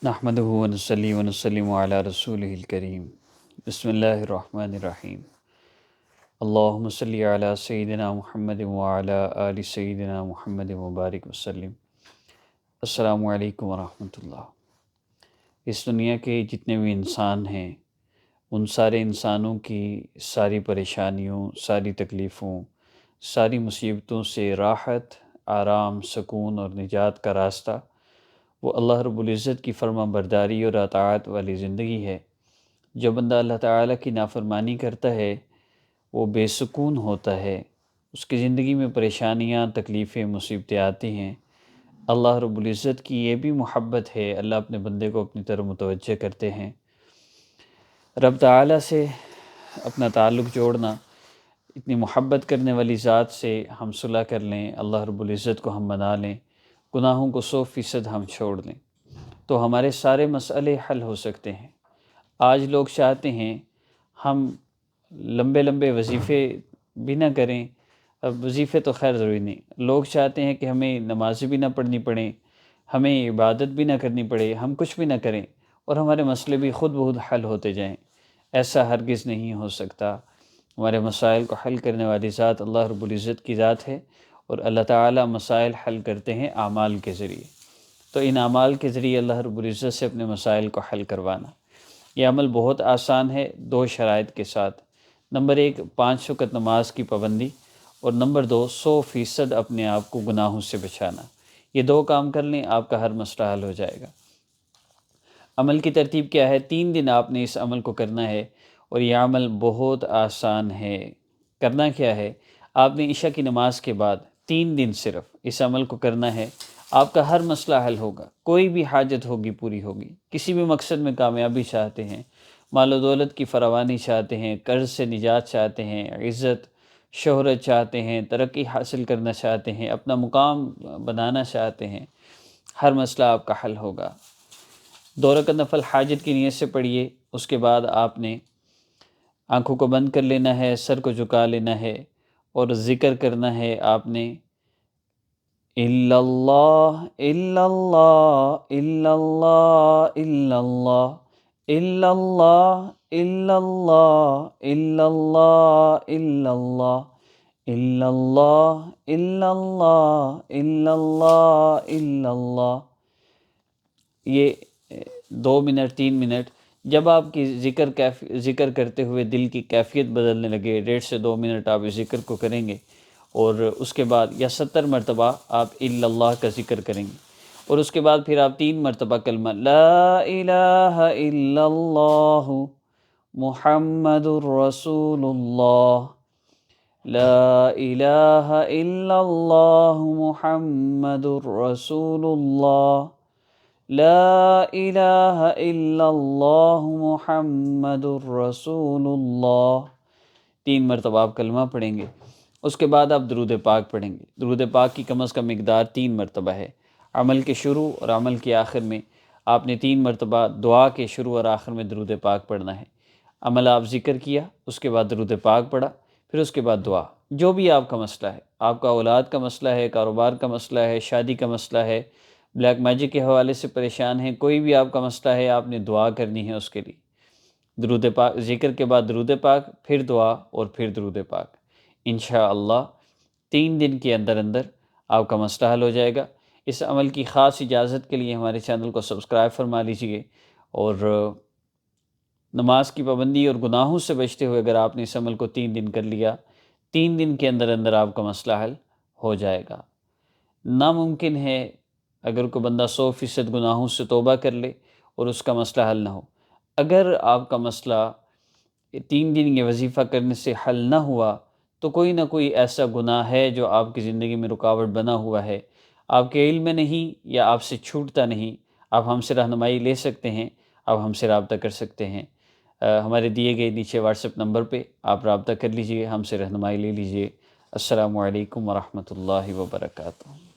نحمدہ ونصلی ونسلم علی رسولہ الکریم بسم اللہ الرحمن الرحیم اللہم صلی علی سیدنا محمد وعلی آل سیدنا محمد مبارک وسلم۔ السلام علیکم ورحمۃ اللہ۔ اس دنیا کے جتنے بھی انسان ہیں ان سارے انسانوں کی ساری پریشانیوں، ساری تکلیفوں، ساری مصیبتوں سے راحت، آرام، سکون اور نجات کا راستہ وہ اللہ رب العزت کی فرما برداری اور اطاعت والی زندگی ہے۔ جو بندہ اللہ تعالیٰ کی نافرمانی کرتا ہے وہ بے سکون ہوتا ہے، اس کی زندگی میں پریشانیاں، تکلیفیں، مصیبتیں آتی ہیں۔ اللہ رب العزت کی یہ بھی محبت ہے، اللہ اپنے بندے کو اپنی طرف متوجہ کرتے ہیں۔ رب تعالیٰ سے اپنا تعلق جوڑنا، اتنی محبت کرنے والی ذات سے ہم صلح کر لیں، اللہ رب العزت کو ہم منا لیں، گناہوں کو 100% ہم چھوڑ دیں تو ہمارے سارے مسئلے حل ہو سکتے ہیں۔ آج لوگ چاہتے ہیں ہم لمبے لمبے وظیفے بھی نہ کریں، اب وظیفے تو خیر ضروری نہیں، لوگ چاہتے ہیں کہ ہمیں نمازیں بھی نہ پڑھنی پڑیں، ہمیں عبادت بھی نہ کرنی پڑے، ہم کچھ بھی نہ کریں اور ہمارے مسئلے بھی خود بخود حل ہوتے جائیں۔ ایسا ہرگز نہیں ہو سکتا۔ ہمارے مسائل کو حل کرنے والی ذات اللہ رب العزت کی ذات ہے، اور اللہ تعالیٰ مسائل حل کرتے ہیں اعمال کے ذریعے۔ تو ان اعمال کے ذریعے اللہ رب العزت سے اپنے مسائل کو حل کروانا، یہ عمل بہت آسان ہے، 2 شرائط کے ساتھ۔ نمبر 1، 5 وقت نماز کی پابندی، اور نمبر 2، 100% اپنے آپ کو گناہوں سے بچانا۔ یہ 2 کام کر لیں، آپ کا ہر مسئلہ حل ہو جائے گا۔ عمل کی ترتیب کیا ہے؟ 3 دن آپ نے اس عمل کو کرنا ہے، اور یہ عمل بہت آسان ہے۔ کرنا کیا ہے؟ آپ نے عشاء کی نماز کے بعد 3 دن صرف اس عمل کو کرنا ہے، آپ کا ہر مسئلہ حل ہوگا، کوئی بھی حاجت ہوگی پوری ہوگی۔ کسی بھی مقصد میں کامیابی چاہتے ہیں، مال و دولت کی فراوانی چاہتے ہیں، قرض سے نجات چاہتے ہیں، عزت شہرت چاہتے ہیں، ترقی حاصل کرنا چاہتے ہیں، اپنا مقام بنانا چاہتے ہیں، ہر مسئلہ آپ کا حل ہوگا۔ 2 رکعت نفل حاجت کی نیت سے پڑھیے، اس کے بعد آپ نے آنکھوں کو بند کر لینا ہے، سر کو جھکا لینا ہے اور ذکر کرنا ہے آپ نے، الا اللہ الا اللہ الا اللہ الا اللہ الا اللہ الا اللہ الا اللہ الا اللہ الا اللہ الا اللہ الا اللہ الا اللہ۔ یہ 2 منٹ 3 منٹ، جب آپ کی ذکر کرتے ہوئے دل کی کیفیت بدلنے لگے، 1.5 سے 2 منٹ آپ اس ذکر کو کریں گے، اور اس کے بعد یا 70 مرتبہ آپ الا اللہ کا ذکر کریں گے، اور اس کے بعد پھر آپ 3 مرتبہ کلمہ لا الہ الا اللہ محمد الرسول اللہ، لا الہ الا اللہ محمد الرسول اللہ، لا الہ الا اللہ محمد الرسول اللہ۔ 3 مرتبہ آپ کلمہ پڑھیں گے، اس کے بعد آپ درود پاک پڑھیں گے۔ درود پاک کی کم از کم مقدار 3 مرتبہ ہے۔ عمل کے شروع اور عمل کے آخر میں آپ نے 3 مرتبہ دعا کے شروع اور آخر میں درود پاک پڑھنا ہے۔ عمل آپ ذکر کیا، اس کے بعد درود پاک پڑھا، پھر اس کے بعد دعا۔ جو بھی آپ کا مسئلہ ہے، آپ کا اولاد کا مسئلہ ہے، کاروبار کا مسئلہ ہے، شادی کا مسئلہ ہے، بلیک میجک کے حوالے سے پریشان ہیں، کوئی بھی آپ کا مسئلہ ہے، آپ نے دعا کرنی ہے اس کے لیے۔ درود پاک، ذکر کے بعد درود پاک، پھر دعا اور پھر درود پاک۔ انشاءاللہ 3 دن کے اندر اندر آپ کا مسئلہ حل ہو جائے گا۔ اس عمل کی خاص اجازت کے لیے ہمارے چینل کو سبسکرائب فرما لیجیے، اور نماز کی پابندی اور گناہوں سے بچتے ہوئے اگر آپ نے اس عمل کو 3 دن کر لیا، 3 دن کے اندر اندر آپ کا مسئلہ حل ہو جائے گا۔ ناممکن ہے اگر کوئی بندہ 100% گناہوں سے توبہ کر لے اور اس کا مسئلہ حل نہ ہو۔ اگر آپ کا مسئلہ 3 دن یہ وظیفہ کرنے سے حل نہ ہوا تو کوئی نہ کوئی ایسا گناہ ہے جو آپ کی زندگی میں رکاوٹ بنا ہوا ہے، آپ کے علم میں نہیں یا آپ سے چھوٹتا نہیں، آپ ہم سے رہنمائی لے سکتے ہیں، آپ ہم سے رابطہ کر سکتے ہیں۔ ہمارے دیے گئے نیچے واٹس ایپ نمبر پہ آپ رابطہ کر لیجئے، ہم سے رہنمائی لے لیجئے۔ السلام علیکم ورحمۃ اللہ وبرکاتہ۔